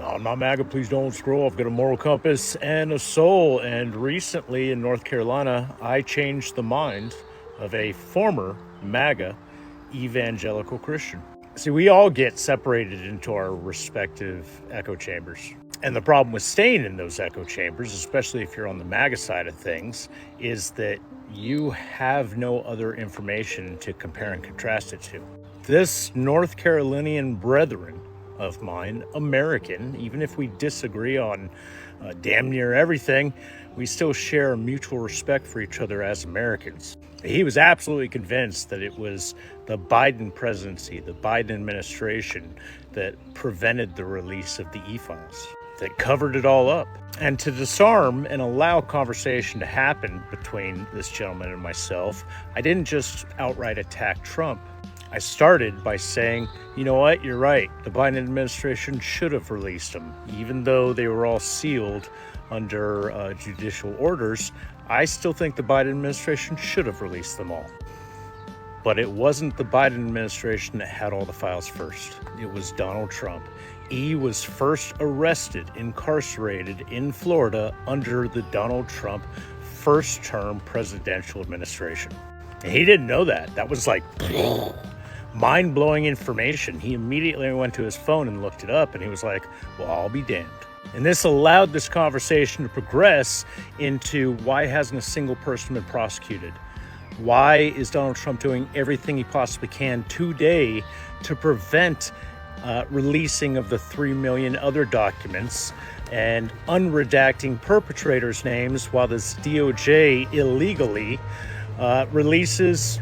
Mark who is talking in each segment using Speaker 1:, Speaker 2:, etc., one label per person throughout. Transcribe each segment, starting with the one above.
Speaker 1: I'm not MAGA, please don't scroll. I've got a moral compass and a soul. And recently in North Carolina, I changed the mind of a former MAGA evangelical Christian. See, we all get separated into our respective echo chambers. And the problem with staying in those echo chambers, especially if you're on the MAGA side of things, is that you have no other information to compare and contrast it to. This North Carolinian brethren of mine, American, even if we disagree on damn near everything, we still share a mutual respect for each other as Americans. He was absolutely convinced that it was the Biden presidency, the Biden administration, that prevented the release of the e-files, that covered it all up. And to disarm and allow conversation to happen between this gentleman and myself, I didn't just outright attack Trump. I started by saying, you know what, you're right. The Biden administration should have released them. Even though they were all sealed under judicial orders, I still think the Biden administration should have released them all. But it wasn't the Biden administration that had all the files first. It was Donald Trump. He was first arrested, incarcerated in Florida under the Donald Trump first-term presidential administration. And he didn't know that. That was like mind-blowing information. He immediately went to his phone and looked it up, and he was like, well, I'll be damned. And this allowed this conversation to progress into why hasn't a single person been prosecuted? Why is Donald Trump doing everything he possibly can today to prevent releasing of the 3 million other documents and unredacting perpetrators' names while this DOJ illegally releases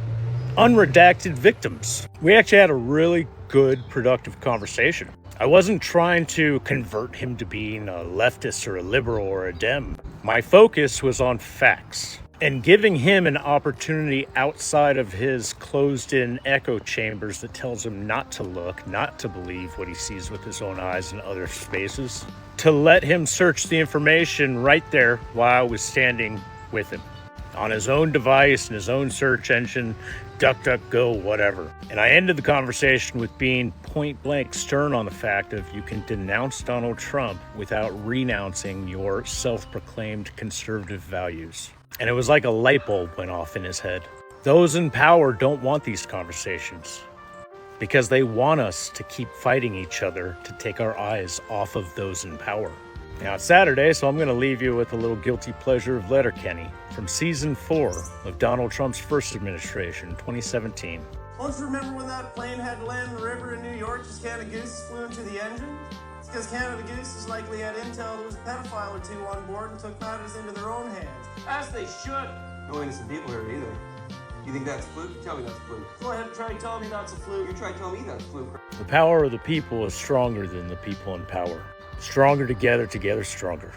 Speaker 1: unredacted victims? We actually had a really good, productive conversation. I wasn't trying to convert him to being a leftist or a liberal or a Dem. My focus was on facts and giving him an opportunity outside of his closed-in echo chambers that tells him not to look, not to believe what he sees with his own eyes in other spaces, to let him search the information right there while I was standing with him on his own device and his own search engine, DuckDuckGo, whatever. And I ended the conversation with being point blank stern on the fact of you can denounce Donald Trump without renouncing your self-proclaimed conservative values. And it was like a light bulb went off in his head. Those in power don't want these conversations because they want us to keep fighting each other to take our eyes off of those in power. Now, it's Saturday, so I'm going to leave you with a little guilty pleasure of Letterkenny from season 4 of Donald Trump's first administration, 2017.
Speaker 2: Don't you remember when that plane had to land in the river in New York because Canada Goose flew into the engine? It's because Canada Goose is likely had intel there was a pedophile or two on board and took matters into their own hands. As they should.
Speaker 3: No innocent people here either. You think that's a fluke? Tell me that's a fluke.
Speaker 2: Go ahead and try and tell me that's a fluke.
Speaker 3: You try to tell me that's a fluke.
Speaker 1: The power of the people is stronger than the people in power. Stronger together, together stronger.